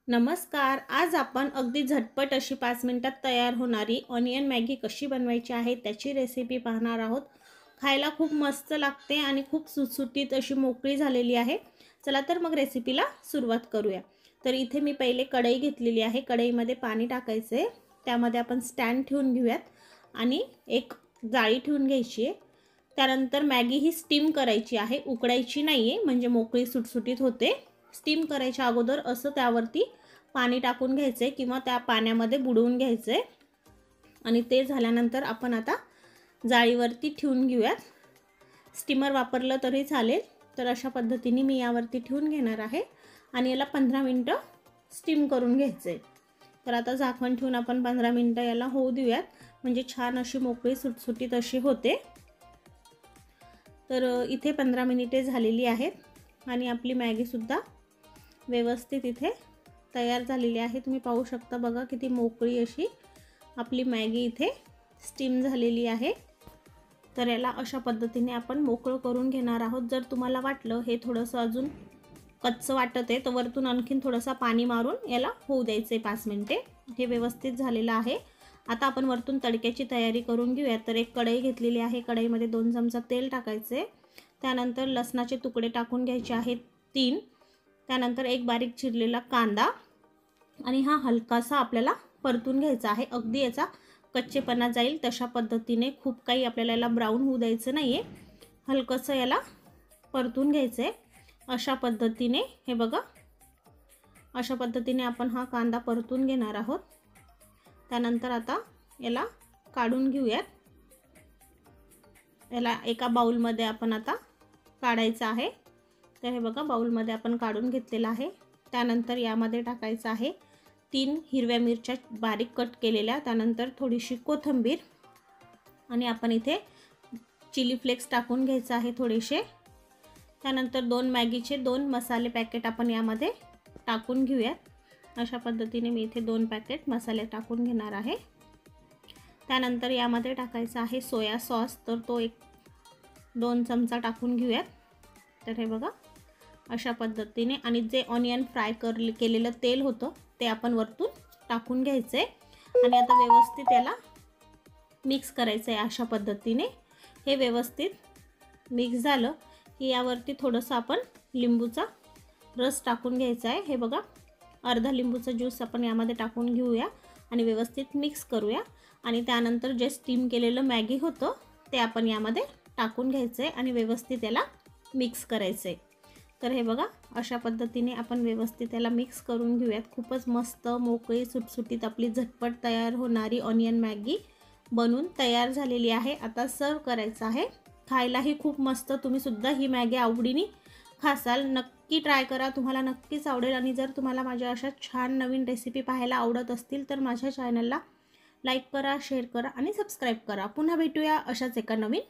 नमस्कार. आज आपण अगदी झटपट अशी 5 मिनिटात तयार होणारी ऑनियन मॅगी कशी बनवायची आहे त्याची रेसिपी पाहणार आहोत. खायला खूप मस्त लागते आणि खूप सुटसुटीत अशी मोकळी झालेली आहे. चला तर मग रेसिपीला सुरुवात करूया. तर इथे मी पहिले कढई घेतलेली आहे. कढईमध्ये पाणी टाकायचं आहे. त्यामध्ये आपण स्टँड ठेवून घेऊयात आणि एक जाळी ठेवून घ्यायची आहे. त्यानंतर मॅगी ही स्टीम करायची आहे, उकडायची नाही आहे, म्हणजे मोकळी सुटसुटीत होते. स्टीम करायच्या अगोदर असं त्यावरती पाणी टाकून घ्यायचं आहे किंवा त्या पाण्यामध्ये बुडवून घ्यायचं आहे. आणि ते झाल्यानंतर आपण आता जाळीवरती ठेवून घेऊयात. स्टीमर वापरलं तरी चालेल. तर अशा पद्धतीने मी यावरती ठेवून घेणार आहे आणि याला 15 मिनटं स्टीम करून घ्यायचं आहे. तर आता झाकण ठेवून आपण 15 मिनटं याला होऊ देऊयात, म्हणजे छान अशी मोकळी सुटसुटीत अशी होते. तर इथे 15 मिनिटे झालेली आहेत आणि आपली मॅगीसुद्धा व्यवस्थित इथे तयार झालेली आहे. तुम्ही पाहू शकता, बघा किती मोकळी अशी आपली मॅगी इथे स्टीम झालेली आहे. तर याला अशा पद्धतीने आपण मोकळं करून घेणार आहोत. जर तुम्हाला वाटलं हे थोडंसं अजून कच्चं वाटत आहे तर वरतून आणखीन थोडंसं पाणी मारून याला होऊ द्यायचं आहे 5 मिनिटे. हे व्यवस्थित झालेलं आहे. आता आपण वरतून तडक्याची तयारी करून घेऊया. तर एक कढई घेतलेली आहे. कढईमध्ये 2 चमचा तेल टाकायचे. त्यानंतर लसणाचे तुकडे टाकून घ्यायचे आहेत 3. त्यानंतर एक बारीक चिरलेला कांदा आणि हा हलकासा आपल्याला परतून घ्यायचा आहे. अगदी याचा कच्चेपणा जाईल तशा पद्धतीने, खूप काही आपल्याला याला ब्राऊन होऊ द्यायचं नाही आहे. हलकंसं याला परतून घ्यायचं आहे अशा पद्धतीने. हे बघा, अशा पद्धतीने आपण हा कांदा परतून घेणार आहोत. त्यानंतर आता याला काढून घेऊयात. याला एका बाउलमध्ये आपण आता काढायचं आहे. तर हे बघा, बाउलमध्ये आपण काढून घेतलेला आहे. त्यानंतर यामध्ये टाकायचं आहे 3 हिरव्या मिरच्या बारीक कट केलेल्या. त्यानंतर थोडीशी कोथिंबीर आणि आपण इथे चिली फ्लेक्स टाकून घ्यायचं आहे थोडेसे. त्यानंतर 2 मॅगीचे 2 मसाले पॅकेट आपण यामध्ये टाकून घेऊयात. अशा पद्धतीने मी इथे 2 पॅकेट मसाले टाकून घेणार आहे. त्यानंतर यामध्ये टाकायचा आहे सोया सॉस. तर तो 2 चमचा टाकून घेऊयात. तर हे बघा, अशा पद्धतीने. आणि जे ऑनियन फ्राय केलेलं तेल होतं ते आपण वरतून टाकून घ्यायचं आहे आणि आता व्यवस्थित याला मिक्स करायचं आहे अशा पद्धतीने. हे व्यवस्थित मिक्स झालं की यावरती थोडंसं आपण लिंबूचा रस टाकून घ्यायचा आहे. हे बघा, अर्धा लिंबूचा ज्यूस आपण यामध्ये टाकून घेऊया आणि व्यवस्थित मिक्स करूया. आणि त्यानंतर जे स्टीम केलेलं मॅगी होतं ते आपण यामध्ये टाकून घ्यायचं आहे आणि व्यवस्थित याला मिक्स करायचं आहे. तर हे बघा, अशा पद्धतीने आपण व्यवस्थित याला मिक्स करून घेऊयात. खूपच मस्त मोकळी सुटसुटीत आपली झटपट तयार होणारी ऑनियन मॅगी बनून तयार झालेली आहे. आता सर्व करायचं आहे. खायलाही खूप मस्त. तुम्हीसुद्धा ही मॅगी आवडीने खासाल. नक्की ट्राय करा, तुम्हाला नक्कीच आवडेल. आणि जर तुम्हाला माझ्या अशा छान नवीन रेसिपी पाहायला आवडत असतील तर माझ्या चॅनलला लाईक करा, शेअर करा आणि सबस्क्राईब करा. पुन्हा भेटूया अशाच एका नवीन